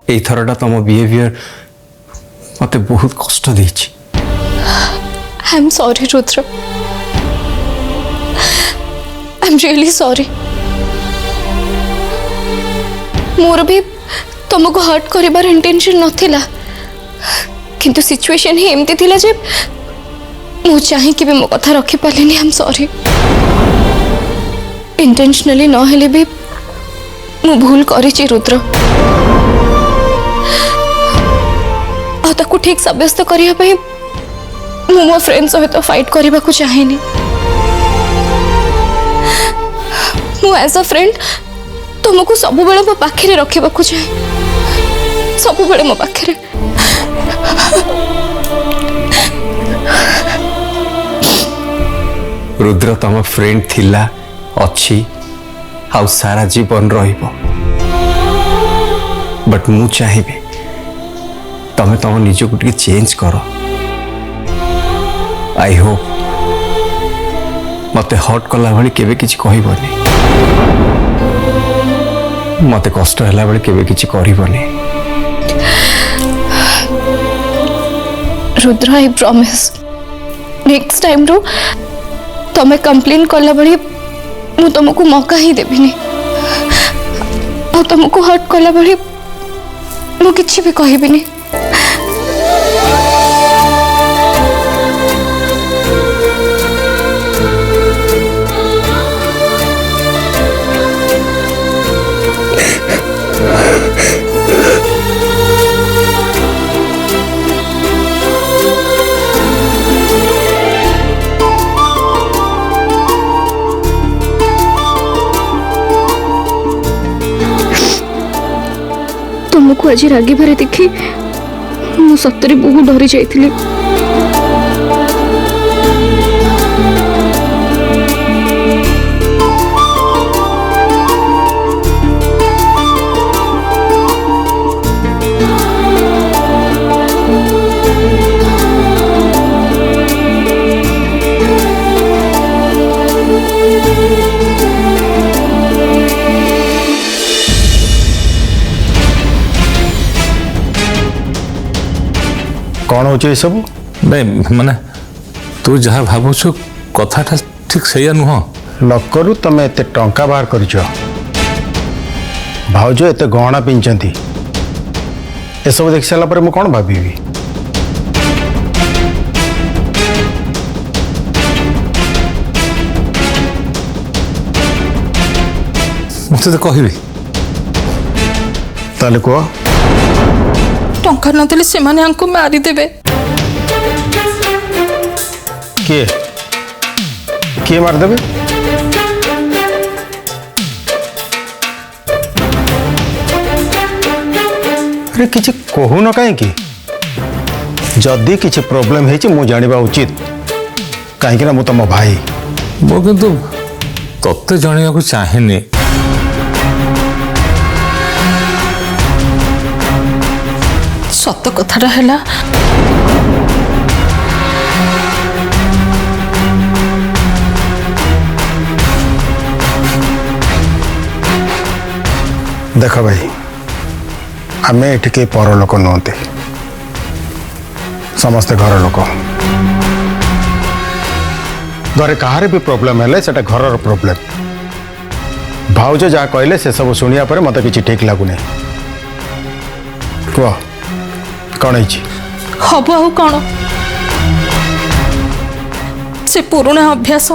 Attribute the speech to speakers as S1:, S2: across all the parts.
S1: এই থরটা तुम बिहेवियर मत बहुत कष्ट देछि।
S2: I am sorry Rudra, I am really sorry. मोर भी तुमको हर्ट करिबार इंटेंशन नथिला, किंतु सिचुएशन ही एमती थिला जे मु चाहे कि भी मो कथा रखि पालिनी। I am sorry. इंटेंशनली न हेले भी मु भूल करिछि रुद्र, आ ताकू ठीक सब्यस्त करिया पई मु मो फ्रेंड सहित फाइट करबा को चाहेनी। मु एज अ फ्रेंड तुमको सब बेले मो पाखरे रखिबा को चाहे, सब बेले मो पाखरे।
S1: रुद्र तुम फ्रेंड थिला अच्छी आउ सारा जीवन रहिबो, बट मु चाहिए तमे तुम निज को टिके चेंज करो। आई होप मते हर्ट कला भली केबे किछि कहिबनी, मते कष्ट हला बेले केबे किछि करिबनी।
S2: Rudra I promise next time रो तमे कंप्लेन कला बड़ी मु तुमको मौका ही देबिनी, और तुमको हर्ट कला बड़ी मु किछि भी कहिबिनी। तुमको आज रागी बारे देखी मु सतरे बहुत डरी जाइथिली।
S3: कौन हो सब
S4: नहीं माने तू जहाँ भावुच कथाटा ठीक सैया नुह।
S3: लकरू तुम एत टंका बाहर कर भाउज एत गहना पिंचती एसब देख सारा पर मुझे कौन भावी।
S4: मत कह
S3: ताले कह
S2: टंका नदेले से माने हमको मारी देबे।
S3: किए किए मार देबे? अरे किसी कहून कहीं जदि किसी प्रोब्लेम है मु जानिबा उचित, कहीं ना मु तुम भाई।
S4: मो किंतु तत्ते जानिया को चाहेनी।
S2: सत कथाटा हैला
S3: देख भाई आम एठी के पर लोक नुहते, समस्ते घर लोक। घरे कहार भी प्रोब्लेम है से घर प्रोब्लेम। भाउज जहाँ कहले से सब शुणिया पर मत किसी ठीक लगुनि। कह कौन है
S2: हब आ कौन से पुराना अभ्यास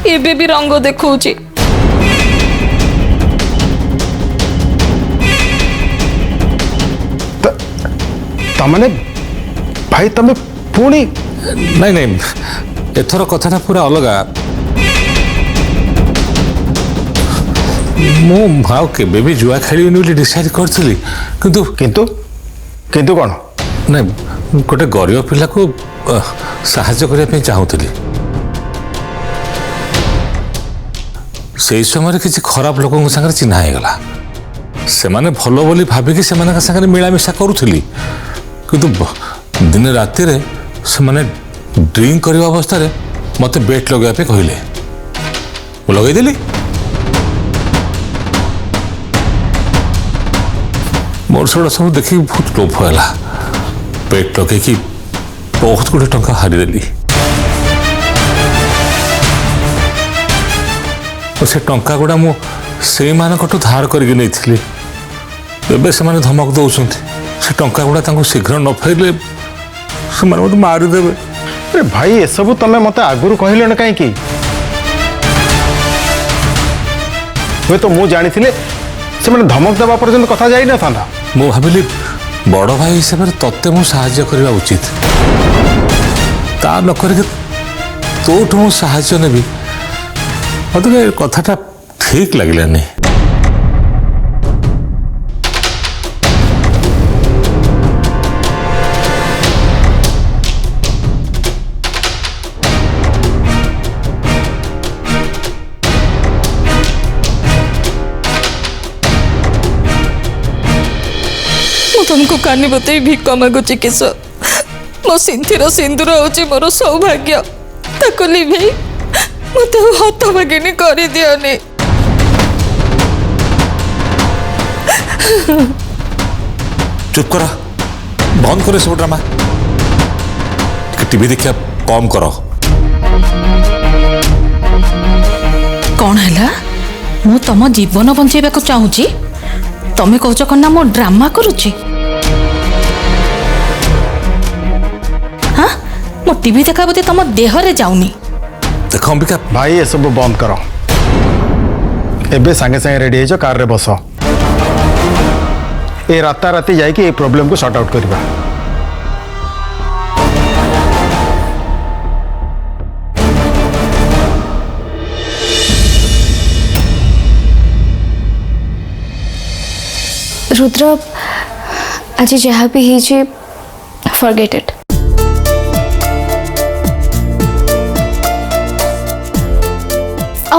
S2: एबे भी रंग देखौची।
S3: तमने भाई तमे पुणी
S4: नहीं नहीं एथर कथाटा पूरा अलग। मु भाव केबे भी जुआ खेली बोली डिसाइड करथली, किंतु
S3: किंतु किंतु कौन
S4: नहीं गोटे गरीब पिला को साहाय्य करने चाहूली। से समय किसी खराब लोक सागर चिन्हा होगला, से माने भल बोली भाविकी से मिलामिशा करुली, किंतु दिन राति से माने ड्रिंक करने अवस्था मत बेट लगे कहले लगेदेली। मोर सेटा सब देखिक बहुत लोभ है, पेट लगे बहुत गुड़े टंका हारिदेली। से टंका गुड़ा मु से मानकठू धार करके नहीं से धमक दौरान से टंका गुड़ा शीघ्र न फेरले से मत मारिदेवे।
S3: अरे भाई ये सब तमें मत आगुरी कहल कहीं हुए तो मुझे जानी से मैंने धमक देवा पर्यंत कथा जाई न था।
S4: मु भाविली बड़ भाई हिसाब से तत्ते मु साहाय्य करवा उचित, ता न करके तोठू मु साहाय्य नेबी मत कथाटा ठीक लगे।
S2: तुमको कानी बतई भिक मागुची किस मो सिंथीर सिंदूर होची मोर सौभाग्य ताको लिभे मत हतभागिनी कर दियोनी।
S4: चुप करा, बंद करे सब ड्रामा, टीवी देखिया कम करो।
S5: कौन है मु तुम जीवन बंचेबा को चाहूची, तमें कौच कन्ना मो ड्रामा करुची। हाँ मो टीवी देखा बोते तुम देहरे जाऊनी।
S4: देखो अंबिका
S3: भाई ये सब बंद करो, एबे सांगे सांगे रेडी हो कार रे बस, ए राता राती जाइए ये प्रॉब्लम को सॉर्ट आउट करवा।
S2: रुद्र आज जहाँ भी ही फॉरगेट इट।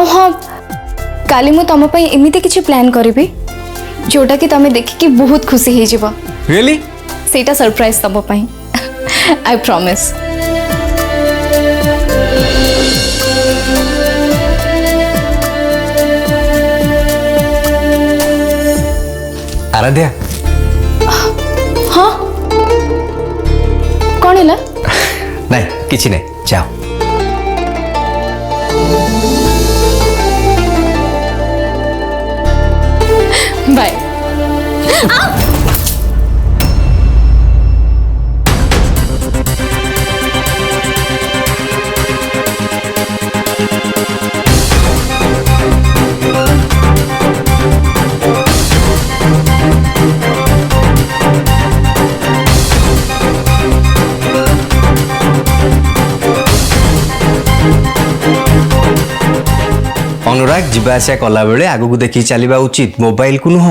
S2: हाँ काली मु तुम एमती किसी प्लान करी जोटा कि तुम देखिकी बहुत खुशी हो जाव।
S1: रियली
S2: सेटा सरप्राइज तुम आई प्रॉमिस।
S1: आराध्या
S2: हाँ कौन है
S1: नहीं किसी नहीं जाओ।
S2: बाय।
S1: अनुराग जीवा आसिया कला बेले आगु को देखी चलवा उचित, मोबाइल को नुह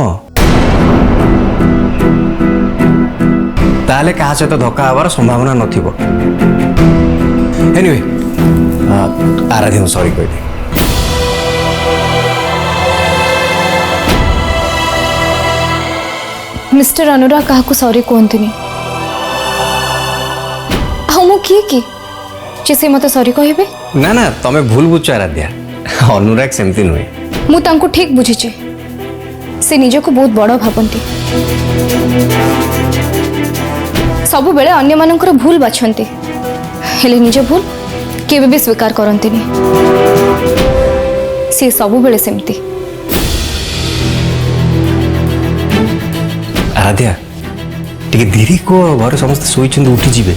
S1: ताले कहा सहित धक्का हबार संभावना नथिबो। एनीवे आराध्या को सॉरी कह दे।
S2: मिस्टर अनुराग क्या सॉरी कहतुनि मु किए कि मत सॉरी कहे।
S1: ना ना तमें भूल बुझ आराध्या, अनुराग सेमती नुहे।
S2: मु तांको ठीक बुझीची, से निज को बहुत बड़ भावती, सबु बेले अन्य मानकर भूल बाछंती, हेले निज भूल केबे भी स्वीकार करंतिनी। से सबु बेले सेमती।
S1: आराध्या टिके धीरे को घर समस्त सोईचंद उठी जिवे।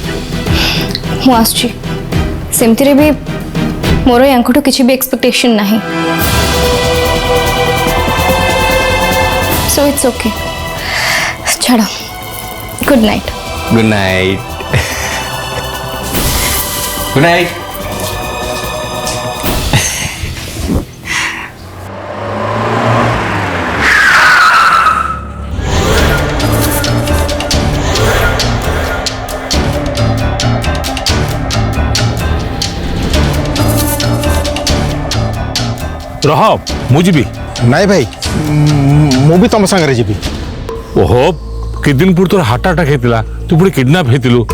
S2: मु आछी सेमती रे भी मोर यांकठू किसी भी एक्सपेक्टेशन नहीं, सो इट्स ओके। छाड़ो, good night.
S1: Good night. Good night.
S4: रह मुझे
S3: नाई भाई मु भी तुम सांगे जी।
S4: ओहो कि दिन पूर्व तोर हार्ट अटैक होता, तू पुणी किडनाप होलु।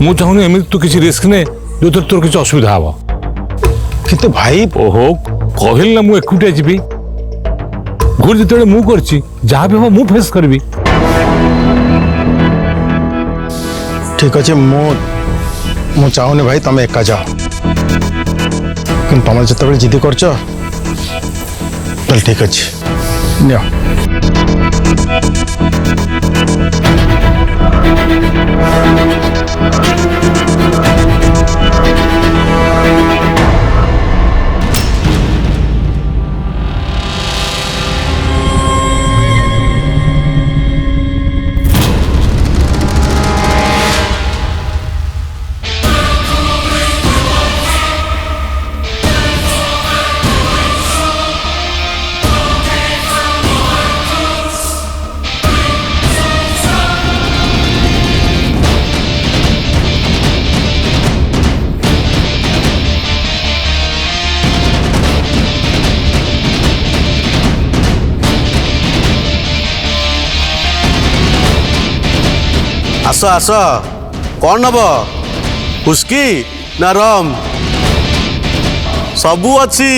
S4: मु चाहूनी एमती तू किसी रिस्क ने जो तोर किसी असुविधा हम।
S3: किंतु भाई
S4: ओहो कहल ना मु एकुटिया जी भूल जिते मु कर जहाँ भी हम मु फेस करी।
S3: ठीक अच्छे मु चाहूनी भाई तुम एका जाओ कि तुम जिते जिद कर ठीक अच्छे नियो।
S6: आस आस कौन नब हुस्की ना रम सबू अच्छी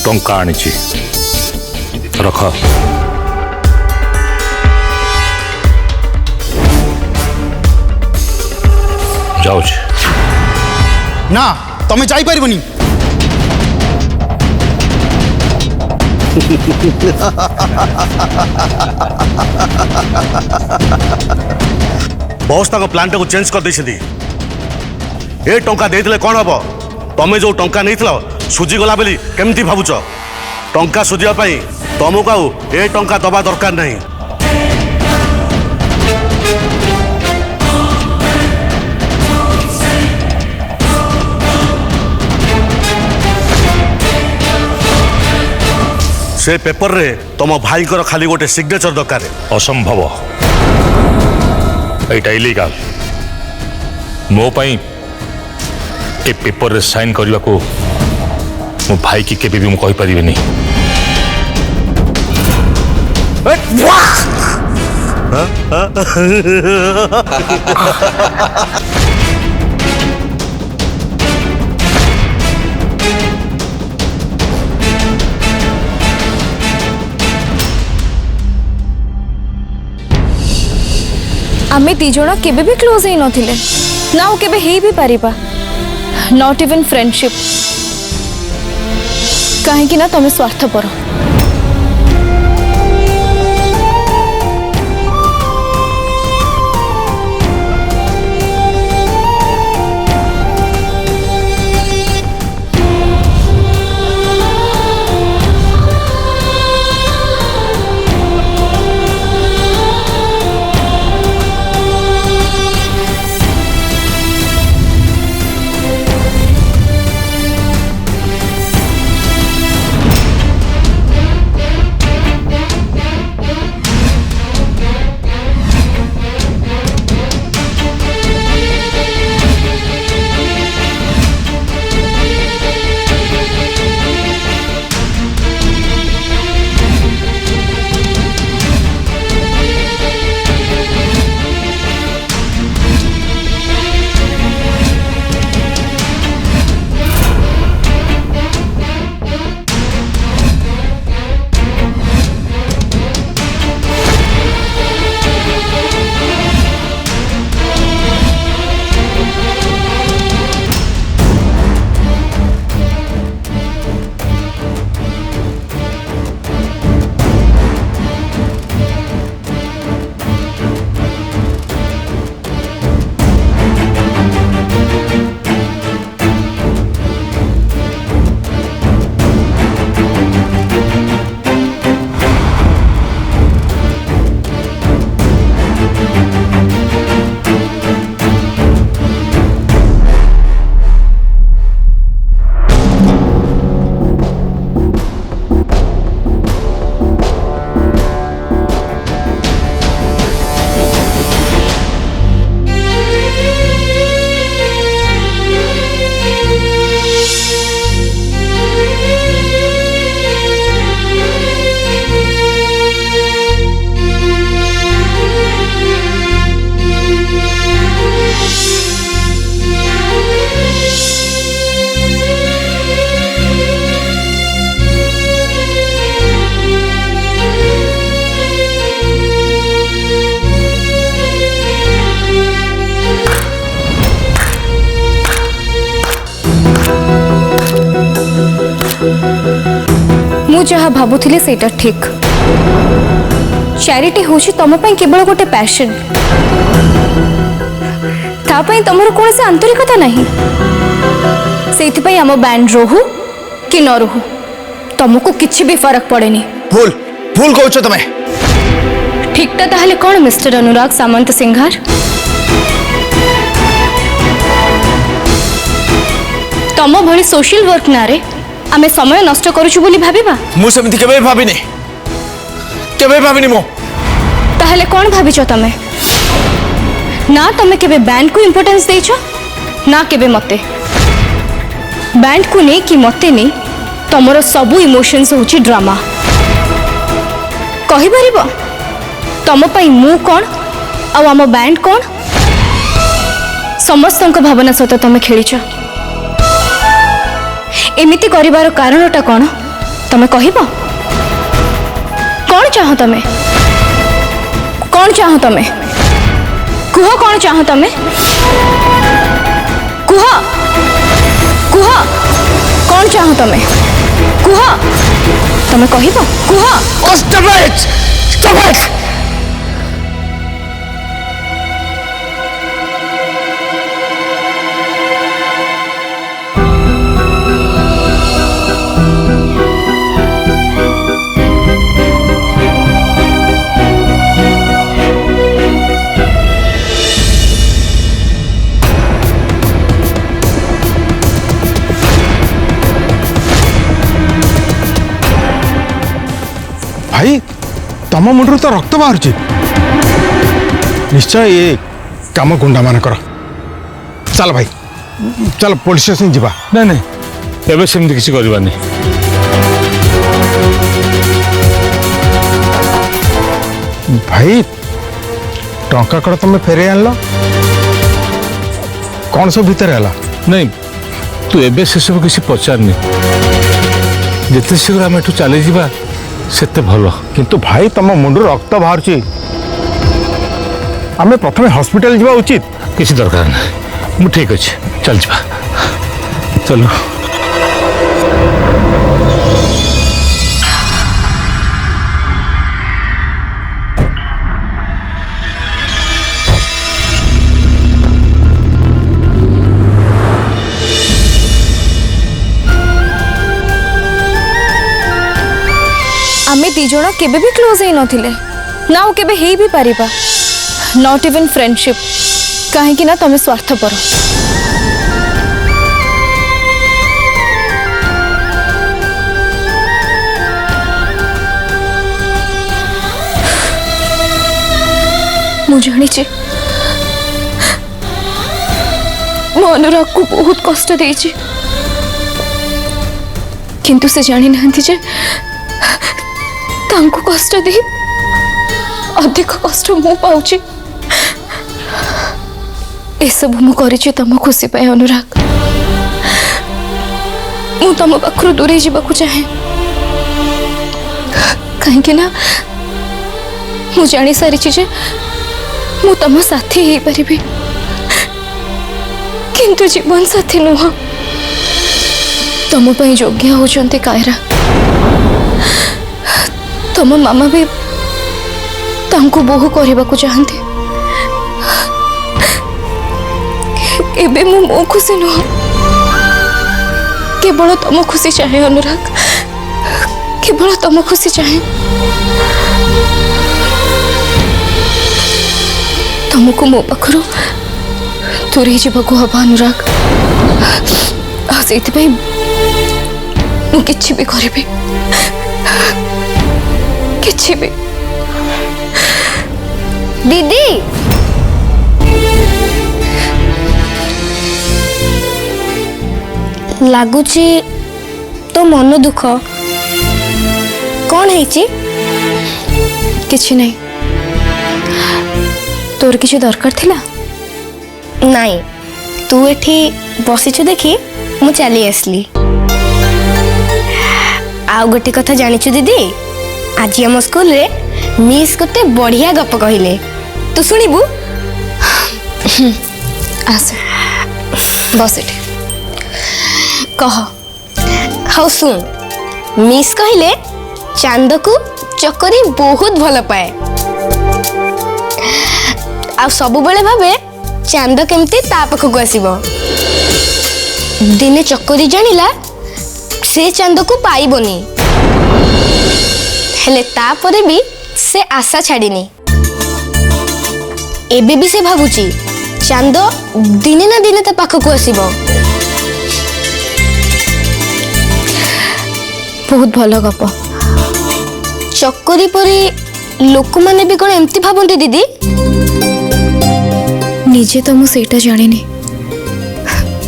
S4: टंका आनी रख जाऊँ
S7: ना तमें जापरनि
S6: बॉस तक प्लान टाक चेंज कर देछथि ए टंका देइतले कोन हबो तमे जो टंका नैथिलो सुजी गला बेली केमती भाबुछ टंका सुझिया पाई तुमको आउ ए टंका दबा दरकार नहीं से पेपर रे तुम भाई कर खाली गोटे सिग्नेचर दरकार
S4: असंभव एटा इलीगल मो पाई ए पेपर रे साइन करने को मो भाई की केबे भी मु कहि परिबेनी
S2: आमे दिज केबे भी क्लोज ही नथिले ना केबे ही भी पारिबा नॉट इवन फ्रेंडशिप कहीं ना तुम स्वार्थपर जहाँ भावुली से ठीक चैरिटी हूँ तुम केवल गोटे पैशन तापाई तुमर कौन से आंतरिकता नहीं से आम बैंड रोहू कि न रोहू तुमको किसी भी फर्क पड़ेनी।
S7: भूल भूल कहूच तुम्हें
S2: ठीक ताहले कौन मिस्टर अनुराग सामंत सिंघार तम भली सोशल वर्क नारे आमे समय नष्ट करूछु बोली भाबिबा
S7: मु सेमति केबे भाबिनी मो
S2: ताहले कौन भाबिछ तमे ना तमे केबे बैंड को इंपोर्टेंस देछ ना केबे मते बैंड को नहीं कि मते नहीं तमरो सबु इमोशंस होची ड्रामा कहि परिबो तम पई मु कोन आ आम बैंड कोन समस्तक भावना सहित तमे खेलीछ एमिति करिवार कारणटा कोन तमे कहिबो कौन चाह तमे कौन चाह तमे कुह कौन चाह तमे कुह कुह कौन चाह तमे कुह तमे कहिबो कुह
S3: भाई तम मुंडू तो रक्त बाहर निश्चय ये कम गुंडा मान कर चल भाई चल पुलिस स्टेशन जीवा
S4: नहीं नहीं एबे सेमती किसी करबानी
S3: भाई टंका कड़ तुम फेरे आनल कौन सब भितर है
S4: नहीं तू एबे से सब किसी पचारनी जिते शीघ्र आम एठू चली जावा सेते भलो
S3: किंतु भाई तुम मुंडू रक्त बाहर आम प्रथम हॉस्पिटल जीवा उचित
S4: किसी दरकार नहीं मु ठीक अच्छे चल जा चलो
S2: आमे दी जण केबे भी क्लोज हे नथिले ना ओ केबे हेई भी पारिबा नॉट इवन फ्रेंडशिप काहे कि ना तमे स्वार्थपर मु जानी छे मो अनुराग को बहुत कष्ट देछि किंतु से जानी नहंती जे तांको कष्ट दे अधिक कष्ट मु पाउची ए सब मु करिछि तम खुशी पाए अनुराग मु तम पाखरु दूरे जीवाकु चाहे कहीं कि ना मु जानी सारिछि जे मु तम साथी हे परिबी किंतु जीवन साथी नुह तम पई योग्य होचंते कायरा तम मामा भी तांको बोहू करने को चाहते एबे मु मो खुशी नुह केवल तम खुशी चाहे अनुराग केवल तम खुशी चाहे तुमको मो पाखरु दूरे जावाक हम अनुराग से मु किछि भी करिबी किछि भी दीदी
S8: लगुची तो मन दुख कौन है
S2: किछि नहीं तोर किछि दरकार थिला
S8: नहीं तू एठी बसिछु देखी मु चली आसली आउ गोटे कथा जानिछु दीदी आज हम स्कूल रे मिस गोटे बढ़िया गप कहले तू सुनिबू
S2: आस बस एठी कह
S8: हाँ सुन मिस कहले चांद को चकरी बहुत भल पाए आ सब बेले भावे चांद केमती ता पाखक आसीबो। दिने चकरी जानिला से चांद को पाइबनी हेले तापरे भी से आशा छाड़िनी। एबे भी से भाबुची चांद दिने ना दिने ता पाखक आसीबो।
S2: बहुत भल गप।
S8: चक्करी परी लोक माने भी कौन एमती भाबंती दीदी?
S2: निजे तो मु सेटा जानिनी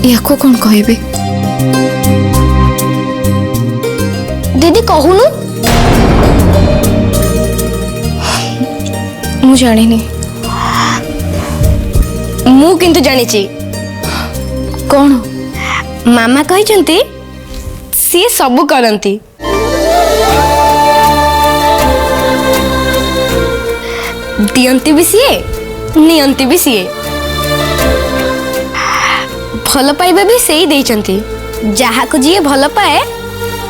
S2: याको कौन कहबे।
S8: दीदी कहूनु
S2: मु जानिनी।
S8: मु किंतु जानिची।
S2: कौन?
S8: मामा कहचंती सी सब करंती। दियंती भी सीए नियंती भी सीए भल पाइबा भी सेई देइचंती। जहा को जिए भल पाए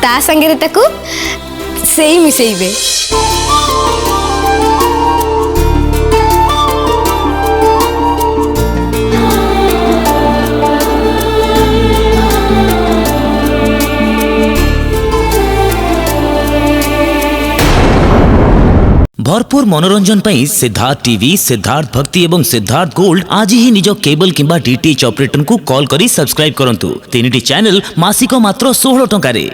S8: ता संगे ताकू सेई मिसेइबे।
S9: भरपूर मनोरंजन पर सिद्धार्थ टीवी, सिद्धार्थ भक्ति एवं सिद्धार्थ गोल्ड आज ही निज केबल किंबा डीटीएच ऑपरेटर को कॉल करी सब्सक्राइब करंतु। 3टी चैनल मासिक मात्र 16 टंका रे।